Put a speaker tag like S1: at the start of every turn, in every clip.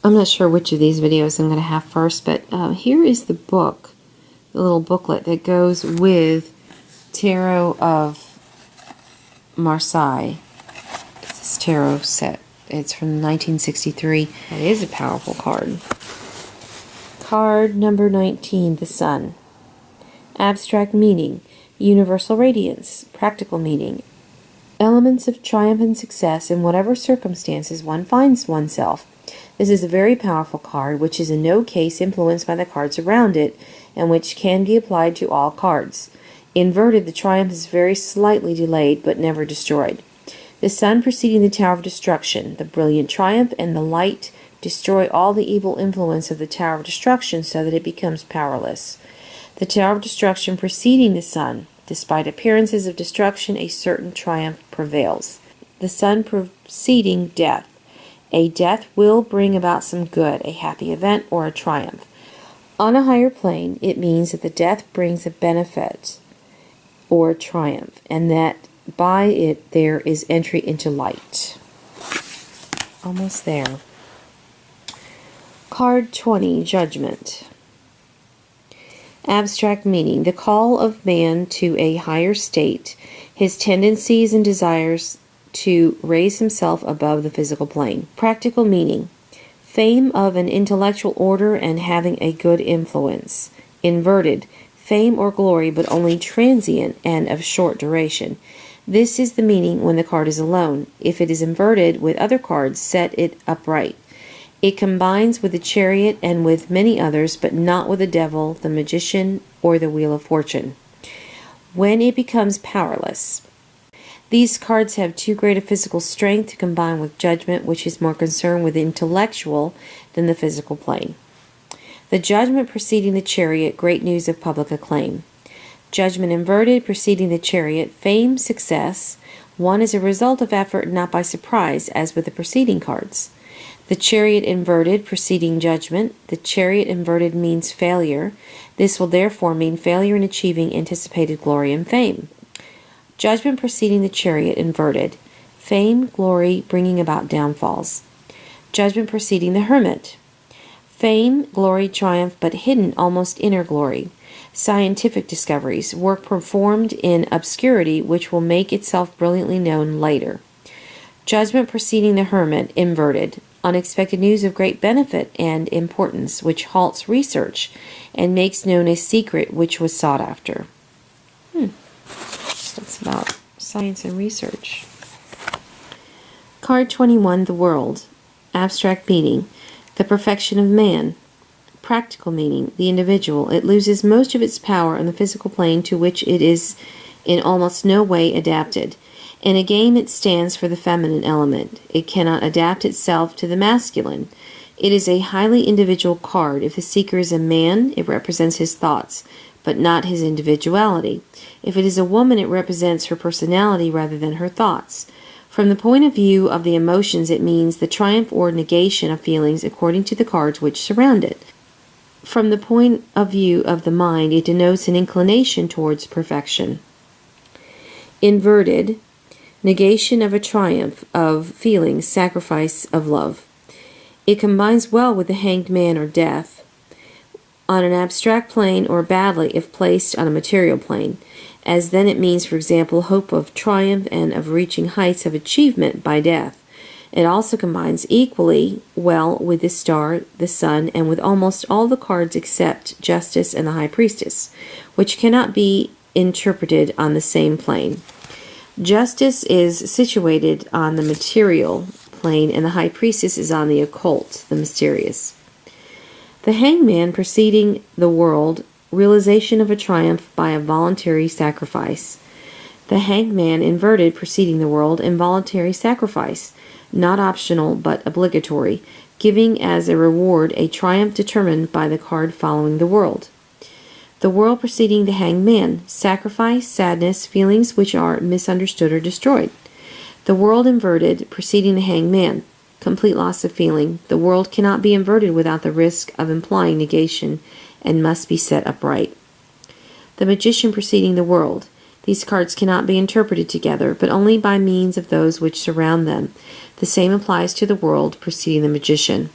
S1: I'm not sure which of these videos I'm going to have first, but here is the book, the little booklet that goes with Tarot of Marseilles. It's this tarot set. It's from 1963. It is a powerful card. Card number 19, the Sun. Abstract meaning, universal radiance, practical meaning, elements of triumph and success in whatever circumstances one finds oneself. This is a very powerful card, which is in no case influenced by the cards around it, and which can be applied to all cards. Inverted, the triumph is very slightly delayed, but never destroyed. The Sun preceding the Tower of Destruction, the brilliant triumph, and the light destroy all the evil influence of the Tower of Destruction so that it becomes powerless. The Tower of Destruction preceding the Sun, despite appearances of destruction, a certain triumph prevails. The Sun preceding death. A death will bring about some good, a happy event, or a triumph. On a higher plane, it means that the death brings a benefit or a triumph, and that by it there is entry into light. Almost there. Card 20, Judgment. Abstract meaning, the call of man to a higher state, his tendencies and desires to raise himself above the physical plane. Practical meaning, fame of an intellectual order and having a good influence. Inverted, fame or glory but only transient and of short duration. This is the meaning when the card is alone. If it is inverted with other cards, set it upright. It combines with the Chariot and with many others, but not with the Devil, the Magician, or the Wheel of Fortune. When it becomes powerless. These cards have too great a physical strength to combine with Judgment, which is more concerned with the intellectual than the physical plane. The Judgment preceding the Chariot, great news of public acclaim. Judgment inverted preceding the Chariot, fame, success, one is a result of effort, not by surprise, as with the preceding cards. The Chariot inverted preceding Judgment. The Chariot inverted means failure. This will therefore mean failure in achieving anticipated glory and fame. Judgment preceding the Chariot inverted. Fame, glory, bringing about downfalls. Judgment preceding the Hermit. Fame, glory, triumph, but hidden, almost inner glory. Scientific discoveries, work performed in obscurity which will make itself brilliantly known later. Judgment preceding the Hermit inverted. Unexpected news of great benefit and importance, which halts research and makes known a secret which was sought after. That's about science and research. Card 21, the World. Abstract meaning, the perfection of man. Practical meaning, the individual. It loses most of its power on the physical plane to which it is in almost no way adapted. In a game, it stands for the feminine element. It cannot adapt itself to the masculine. It is a highly individual card. If the seeker is a man, it represents his thoughts, but not his individuality. If it is a woman, it represents her personality rather than her thoughts. From the point of view of the emotions, it means the triumph or negation of feelings according to the cards which surround it. From the point of view of the mind, it denotes an inclination towards perfection. Inverted, negation of a triumph of feelings, sacrifice of love. It combines well with the Hanged Man or death on an abstract plane, or badly if placed on a material plane, as then it means, for example, hope of triumph and of reaching heights of achievement by death. It also combines equally well with the Star, the Sun, and with almost all the cards except Justice and the High Priestess, which cannot be interpreted on the same plane. Justice is situated on the material plane, and the High Priestess is on the occult, the mysterious. The Hangman preceding the World, realization of a triumph by a voluntary sacrifice. The Hangman inverted preceding the World, involuntary sacrifice, not optional but obligatory, giving as a reward a triumph determined by the card following the World. The World preceding the Hanged Man, sacrifice, sadness, feelings which are misunderstood or destroyed. The World inverted preceding the Hanged Man, complete loss of feeling. The World cannot be inverted without the risk of implying negation and must be set upright. The Magician preceding the World. These cards cannot be interpreted together, but only by means of those which surround them. The same applies to the World preceding the Magician.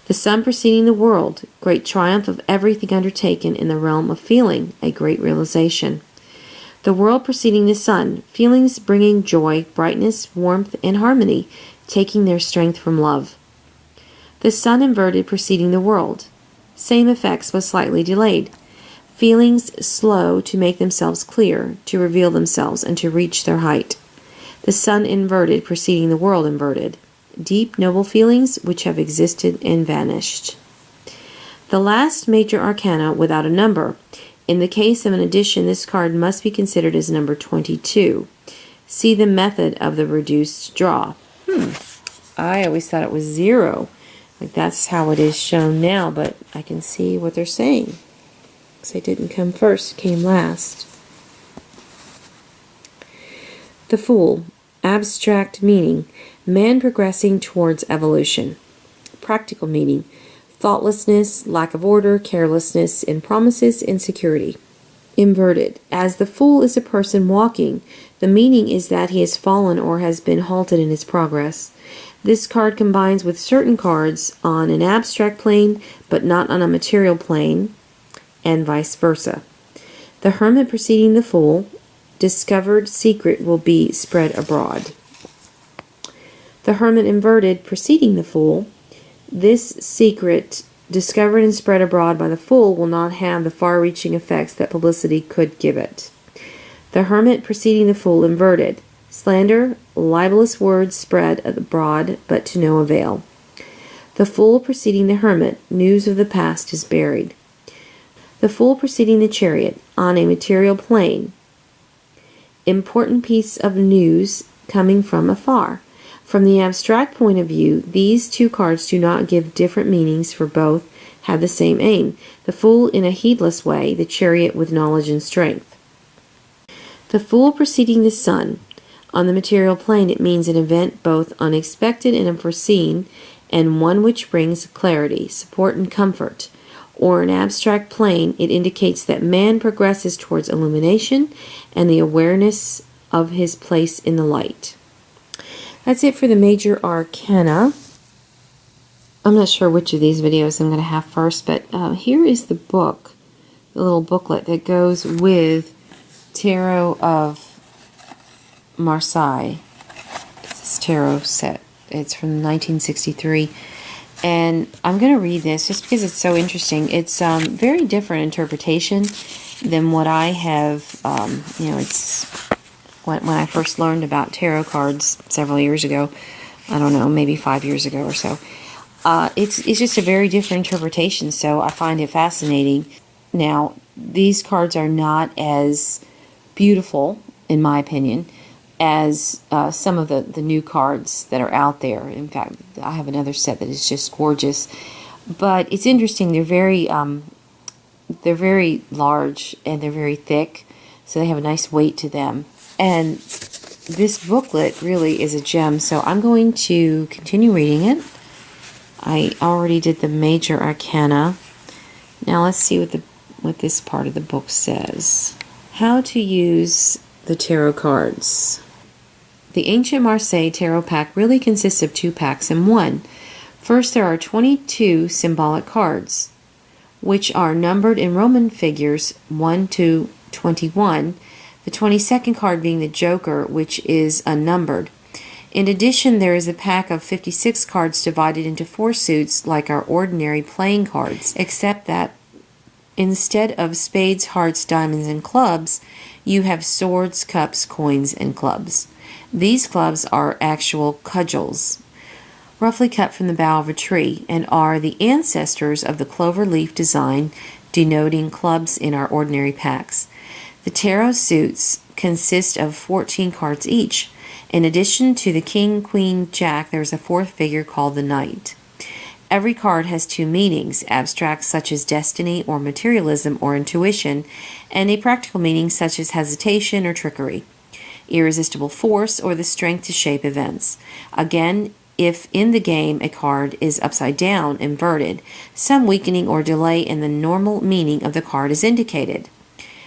S1: The sun preceding the world, great triumph of everything undertaken in the realm of feeling, a great realization. The world preceding the sun, feelings bringing joy, brightness, warmth, and harmony, taking their strength from love. The sun inverted preceding the world, same effects but slightly delayed. Feelings slow to make themselves clear, to reveal themselves, and to reach their height. The sun inverted preceding the world inverted. Deep, noble feelings which have existed and vanished. The last major arcana without a number. In the case of an addition, this card must be considered as number 22. See the method of the reduced draw. I always thought it was 0. Like that's how it is shown now, but I can see what they're saying. Because it didn't come first, it came last. The Fool. Abstract meaning. Man progressing towards evolution. Practical meaning. Thoughtlessness, lack of order, carelessness in promises, insecurity. Inverted. As the fool is a person walking, the meaning is that he has fallen or has been halted in his progress. This card combines with certain cards on an abstract plane, but not on a material plane, and vice versa. The Hermit preceding the Fool. Discovered secret will be spread abroad. The Hermit inverted preceding the Fool. This secret, discovered and spread abroad by the Fool, will not have the far-reaching effects that publicity could give it. The Hermit preceding the Fool inverted. Slander, libelous words spread abroad, but to no avail. The Fool preceding the Hermit. News of the past is buried. The Fool preceding the Chariot. On a material plane. Important piece of news coming from afar. From the abstract point of view, these two cards do not give different meanings, for both have the same aim. The Fool in a heedless way, the Chariot with knowledge and strength. The Fool preceding the Sun. On the material plane, it means an event both unexpected and unforeseen, and one which brings clarity, support, and comfort. Or an abstract plane, it indicates that man progresses towards illumination and the awareness of his place in the light. That's it for the major arcana. I'm not sure which of these videos I'm going to have first, but here is the book, the little booklet that goes with Tarot of Marseilles. This tarot set. It's from 1963. And I'm going to read this just because it's so interesting. It's very different interpretation than what I have, it's when I first learned about tarot cards several years ago. I don't know, maybe 5 years ago or so. It's just a very different interpretation, so I find it fascinating. Now, these cards are not as beautiful, in my opinion, as some of the new cards that are out there. In fact, I have another set that is just gorgeous. But it's interesting. They're very large and they're very thick, so they have a nice weight to them. And this booklet really is a gem, so I'm going to continue reading it. I already did the major arcana. Now let's see what this part of the book says. How to use the tarot cards. The ancient Marseilles tarot pack really consists of 2 packs in one. First, there are 22 symbolic cards, which are numbered in Roman figures 1 to 21, the 22nd card being the Joker, which is unnumbered. In addition, there is a pack of 56 cards divided into 4 suits like our ordinary playing cards, except that instead of spades, hearts, diamonds, and clubs, you have swords, cups, coins, and clubs. These clubs are actual cudgels, roughly cut from the bough of a tree, and are the ancestors of the clover leaf design denoting clubs in our ordinary packs. The tarot suits consist of 14 cards each. In addition to the king, queen, jack, there is a 4th figure called the knight. Every card has 2 meanings, abstract such as destiny or materialism or intuition, and a practical meaning such as hesitation or trickery, irresistible force, or the strength to shape events. Again, if in the game a card is upside down, inverted, some weakening or delay in the normal meaning of the card is indicated.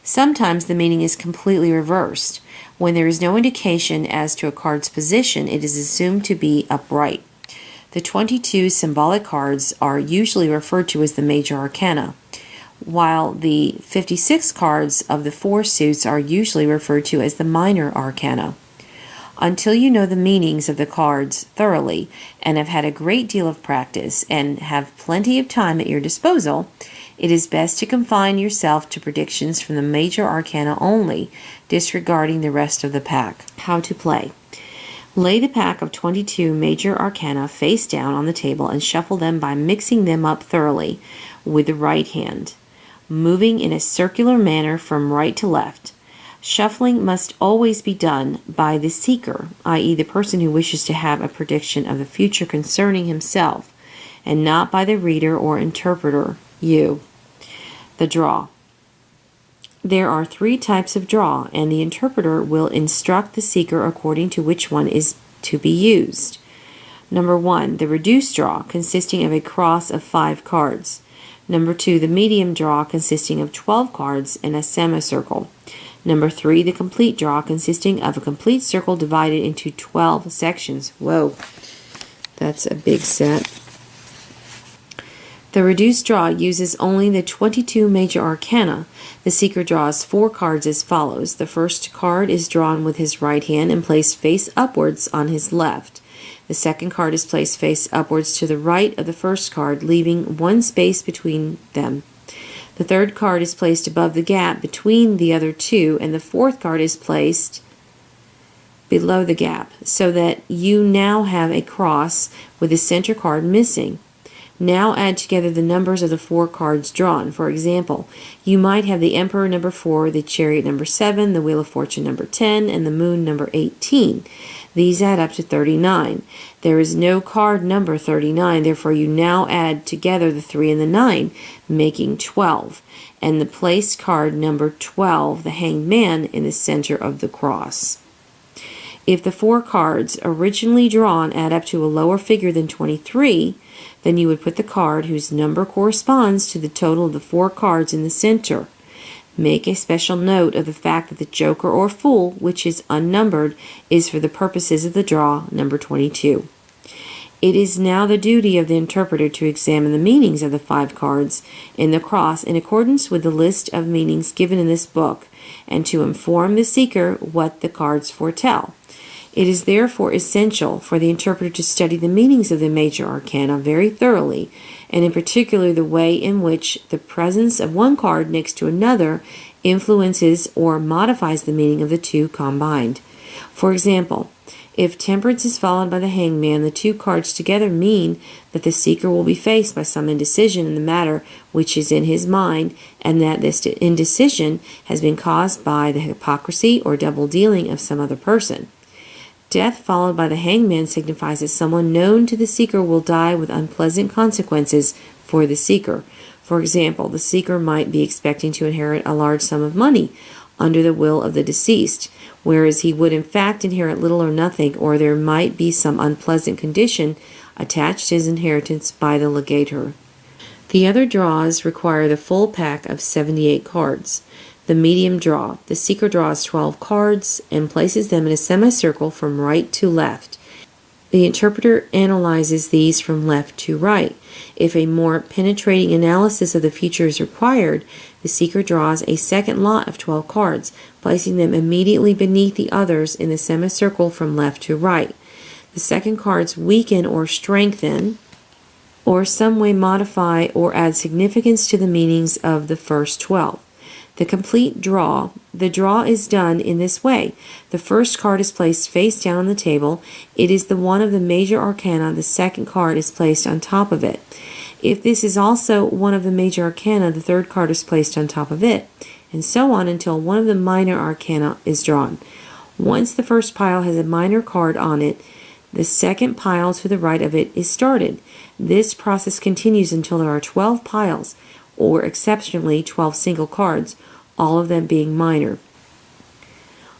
S1: Sometimes the meaning is completely reversed. When there is no indication as to a card's position, it is assumed to be upright. The 22 symbolic cards are usually referred to as the major arcana, while the 56 cards of the four suits are usually referred to as the minor arcana. Until you know the meanings of the cards thoroughly and have had a great deal of practice and have plenty of time at your disposal, it is best to confine yourself to predictions from the major arcana only, disregarding the rest of the pack. How to play. Lay the pack of 22 major arcana face down on the table and shuffle them by mixing them up thoroughly with the right hand, moving in a circular manner from right to left. Shuffling must always be done by the seeker, i.e. the person who wishes to have a prediction of the future concerning himself, and not by the reader or interpreter, you. The draw. There are 3 types of draw, and the interpreter will instruct the seeker according to which one is to be used. Number 1, the reduced draw, consisting of a cross of 5 cards. Number 2, the medium draw, consisting of 12 cards in a semicircle. Number 3, the complete draw, consisting of a complete circle divided into 12 sections. Whoa, that's a big set. The reduced draw uses only the 22 major arcana. The seeker draws 4 cards as follows. The first card is drawn with his right hand and placed face upwards on his left. The second card is placed face upwards to the right of the first card, leaving 1 space between them. The third card is placed above the gap between the other 2, and the fourth card is placed below the gap, so that you now have a cross with the center card missing. Now add together the numbers of the 4 cards drawn. For example, you might have the Emperor number 4, the Chariot number 7, the Wheel of Fortune number 10, and the Moon number 18. These add up to 39. There is no card number 39, therefore you now add together the 3 and the 9, making 12, and the placed card number 12, the Hanged Man, in the center of the cross. If the 4 cards originally drawn add up to a lower figure than 23, then you would put the card whose number corresponds to the total of the 4 cards in the center. Make a special note of the fact that the Joker or Fool, which is unnumbered, is for the purposes of the draw number 22. It is now the duty of the interpreter to examine the meanings of the 5 cards in the cross in accordance with the list of meanings given in this book, and to inform the seeker what the cards foretell. It is therefore essential for the interpreter to study the meanings of the major arcana very thoroughly, and in particular the way in which the presence of one card next to another influences or modifies the meaning of the 2 combined. For example, if Temperance is followed by the Hanged Man, the 2 cards together mean that the seeker will be faced by some indecision in the matter which is in his mind, and that this indecision has been caused by the hypocrisy or double dealing of some other person. Death followed by the Hanged Man signifies that someone known to the seeker will die with unpleasant consequences for the seeker. For example, the seeker might be expecting to inherit a large sum of money under the will of the deceased, whereas he would in fact inherit little or nothing, or there might be some unpleasant condition attached to his inheritance by the legator. The other draws require the full pack of 78 cards. The medium draw. The seeker draws 12 cards and places them in a semicircle from right to left. The interpreter analyzes these from left to right. If a more penetrating analysis of the future is required, the seeker draws a second lot of 12 cards, placing them immediately beneath the others in the semicircle from left to right. The second cards weaken or strengthen, or some way modify or add significance to the meanings of the first 12. The complete draw. The draw is done in this way. The first card is placed face down on the table. It is the one of the major arcana. The second card is placed on top of it. If this is also one of the major arcana, the third card is placed on top of it, and so on until one of the minor arcana is drawn. Once the first pile has a minor card on it, the second pile to the right of it is started. This process continues until there are 12 piles, or exceptionally 12 single cards, all of them being minor,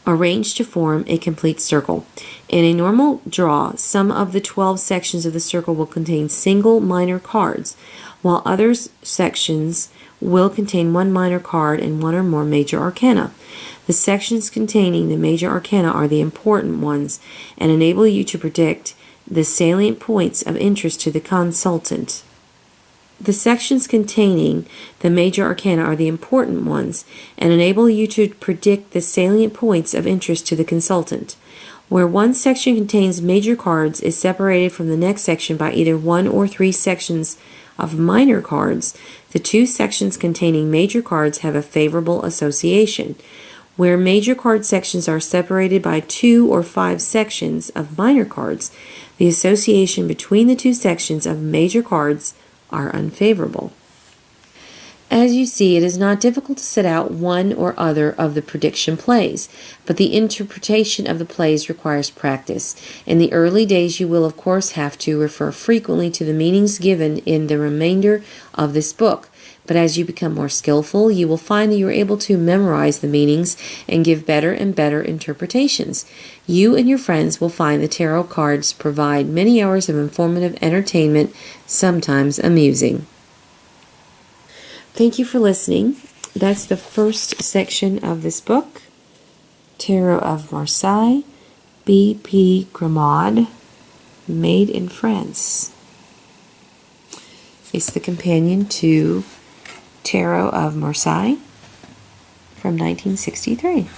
S1: arranged to form a complete circle. In a normal draw, some of the 12 sections of the circle will contain single minor cards, while other sections will contain one minor card and one or more major arcana. The sections containing the major arcana are the important ones and enable you to predict the salient points of interest to the consultant. The sections containing the major arcana are the important ones and enable you to predict the salient points of interest to the consultant. Where one section contains major cards is separated from the next section by either 1 or 3 sections of minor cards, the 2 sections containing major cards have a favorable association. Where major card sections are separated by 2 or 5 sections of minor cards, the association between the 2 sections of major cards are unfavorable. As you see, it is not difficult to set out one or other of the prediction plays, but the interpretation of the plays requires practice. In the early days, you will of course have to refer frequently to the meanings given in the remainder of this book, but as you become more skillful, you will find that you are able to memorize the meanings and give better and better interpretations. You and your friends will find the tarot cards provide many hours of informative entertainment, sometimes amusing. Thank you for listening. That's the first section of this book, Tarot of Marseille, B.P. Gramade, made in France. It's the companion to Tarot of Marseille from 1963.